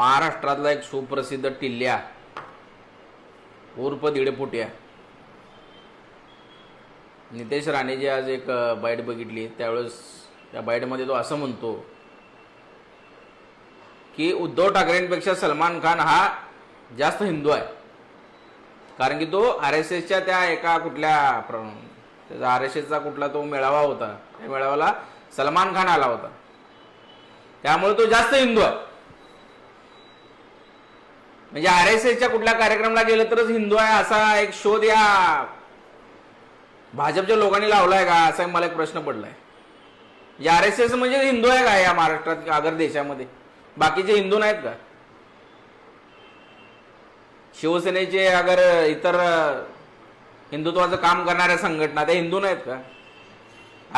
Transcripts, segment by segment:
महाराष्ट्रातला एक सुप्रसिद्ध टिल्ल्या उर्फ दीडफुट्या नितेश राणेजी आज एक बाईट बघितली. त्यावेळेस त्या बाईटमध्ये तो असं म्हणतो की उद्धव ठाकरेंपेक्षा सलमान खान हा जास्त हिंदू आहे, कारण की तो RSSच्या त्या एका कुठल्या त्याचा RSSचा कुठला तो मेळावा होता, त्या मेळाव्याला सलमान खान आला होता, त्यामुळे तो जास्त हिंदू आहे. म्हणजे RSSच्या कुठल्या कार्यक्रमाला गेलं तरच हिंदू आहे असा एक शोध या भाजपच्या लोकांनी लावलाय का, असा मला एक प्रश्न पडलाय. या RSS म्हणजे हिंदू आहे का या महाराष्ट्रात अगर देशामध्ये? बाकीचे हिंदू नाहीत का? शिवसेनेचे अगर इतर हिंदुत्वाचं काम करणाऱ्या संघटना त्या हिंदू नाहीत का?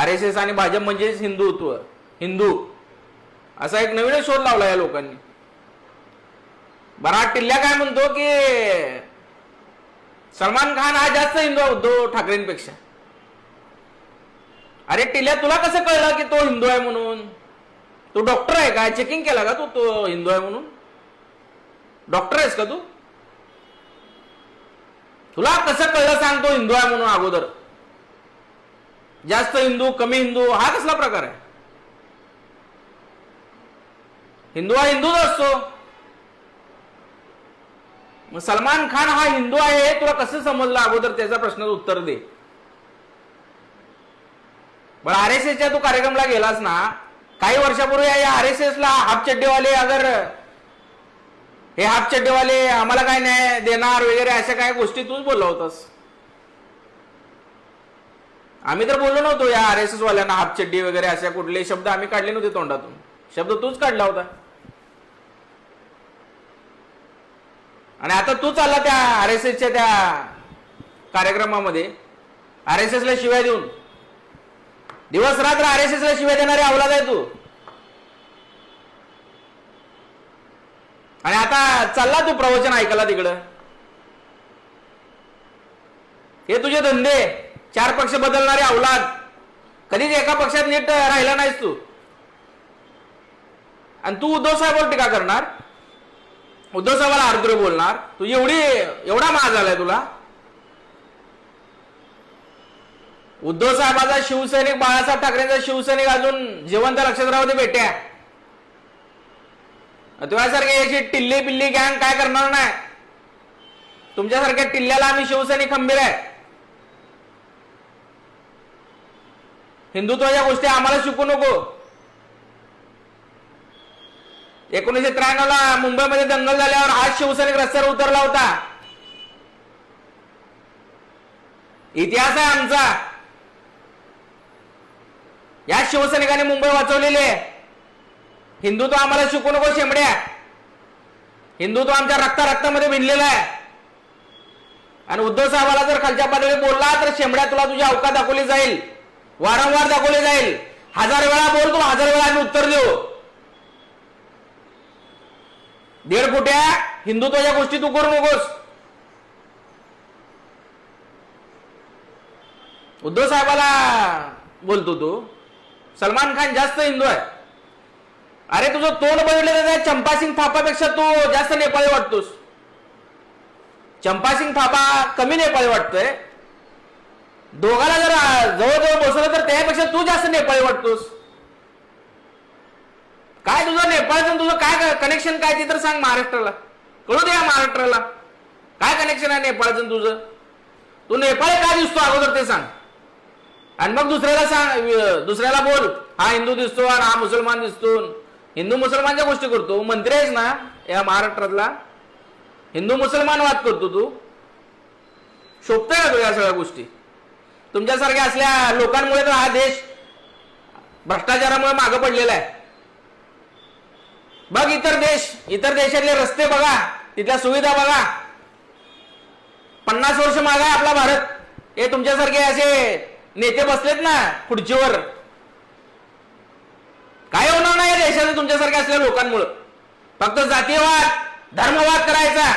RSS आणि भाजप म्हणजेच हिंदुत्व, हिंदू असा एक नवीन शोध लावला या लोकांनी. बरा टिल्ल्या काय म्हणतो की सलमान खान हा जास्त हिंदू आहे उद्धव ठाकरेंपेक्षा. अरे टिल्ल्या, तुला कसं कळलं की तो हिंदू आहे म्हणून? तू डॉक्टर आहे का? चेकिंग केला का तो हिंदू आहे म्हणून? डॉक्टर आहेस का तू? तुला कसं कळलं सांग तो हिंदू आहे म्हणून अगोदर? जास्त हिंदू कमी हिंदू हा कसला प्रकार आहे? हिंदू हा हिंदूच असतो. मग सलमान खान हा हिंदू आहे हे तुला कसं समजलं अगोदर? त्याचा प्रश्नाचं उत्तर दे. बरं, RSSच्या तू कार्यक्रमाला गेलास ना काही वर्षापूर्वी, या RSSला हाफ चड्डेवाले अगर हे हाफ चड्डेवाले आम्हाला काय न्याय देणार वगैरे अशा काय गोष्टी तूच बोलला होतास. आम्ही तर बोललो नव्हतो या RSS वाल्यांना हाफ चड्डी वगैरे अशा कुठले शब्द आम्ही काढले नव्हते तोंडातून. शब्द तूच काढला होता. आणि आता तू चालला त्या RSSच्या त्या कार्यक्रमामध्ये RSSला शिव्या देऊन. दिवस रात्र RSSला शिव्या देणारे अवलाद आहे तू. आणि आता चालला तू प्रवचन ऐकायला तिकडं. हे तुझे धंदे, चार पक्ष बदलणारे अवलाद. कधीच एका पक्षात नीट राहिला नाहीस तू. आणि तू उद्धव साहेबांवर टीका करणार, उद्धव साहेबांना आर्द्र बोलणार. तू एवढा माज झालाय तुला? उद्धव साहेबाचा शिवसैनिक, बाळासाहेब ठाकरेंचा शिवसैनिक अजून जिवंत लक्षात राहू दे बेट्या. तुझ्यासारखे याची टिल्ली पिल्ली गँग काय करणार नाही. तुमच्यासारख्या टिल्ल्याला आम्ही शिवसैनिक खंबीर आहे. हिंदुत्वाच्या गोष्टी आम्हाला शिकू नको. 1993 ला मुंबईमध्ये दंगल झाल्यावर आज शिवसैनिक रस्त्यावर उतरला होता. इतिहास आहे आमचा. या शिवसैनिकांनी मुंबई वाचवलेली आहे. हिंदुत्व आम्हाला शिकू नको शेंबड्या. हिंदुत्व आमच्या रक्तामध्ये भिनलेलं आहे. आणि उद्धव साहेबाला जर खालच्या पातळीवर बोलला तर शेंबड्या तुला तुझी अवकात दाखवली जाईल, वारंवार दाखवली जाईल. 1000 वेळा बोल, तुला 1000 वेळा आम्ही उत्तर देऊ. दीडफुट्या हिंदुत्वाच्या गोष्टी तू करू नकोस. उद्धव साहेबाला बोलतो तू सलमान खान जास्त हिंदू आहे. अरे तुझं तोंड बघितलं तर चंपासिंग थापापेक्षा तू जास्त नेपाळी वाटतोस. चंपासिंग थापा कमी नेपाळी वाटतोय. दोघाला जर जवळजवळ बसवलं तर त्यापेक्षा तू जास्त नेपाळी वाटतोस. काय तुझं नेपाळचं तुझं काय कनेक्शन काय ते तर सांग महाराष्ट्राला. कळू दे या महाराष्ट्राला काय कनेक्शन आहे नेपाळचं तुझं. तू नेपाळी काय दिसतो अगोदर ते सांग. आणि मग दुसऱ्याला सांग, दुसऱ्याला बोल हा हिंदू दिसतो आणि हा मुसलमान दिसतो. हिंदू मुसलमानच्या गोष्टी करतो. मंत्री आहेस ना या महाराष्ट्रातला, हिंदू मुसलमान वाद करतो तू. शोभतंय का तू या सगळ्या गोष्टी? तुमच्यासारख्या असल्या लोकांमुळे तर हा देश भ्रष्टाचारामुळे मागे पडलेला आहे. बघ इतर देशातले रस्ते बघा, तिथल्या सुविधा बघा. 50 वर्ष मागे आहे आपला भारत. हे तुमच्यासारखे असे नेते बसलेत ना खुर्चीवर. काय होणार नाही देशात तुमच्यासारख्या असलेल्या लोकांमुळे. फक्त जातीयवाद, धर्मवाद करायचा,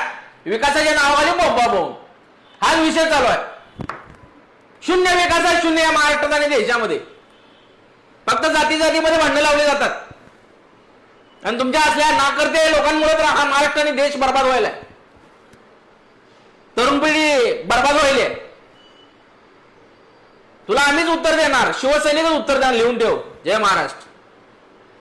विकासाच्या नावाखाली बोंबाबोंब हाच विषय चालू आहे. शून्य विकास आहे, शून्य या महाराष्ट्रात आणि देशामध्ये. फक्त जातीमध्ये भांडणं लावली जातात. आणि तुमच्या असल्या नाकर्ते लोकांमुळे तर हा महाराष्ट्र आणि देश बर्बाद व्हायलाय, तरुण पिढी बर्बाद व्हायली. तुला आम्हीच उत्तर देणार, शिवसैनिकच उत्तर देणार. लिहून ठेव. जय महाराष्ट्र.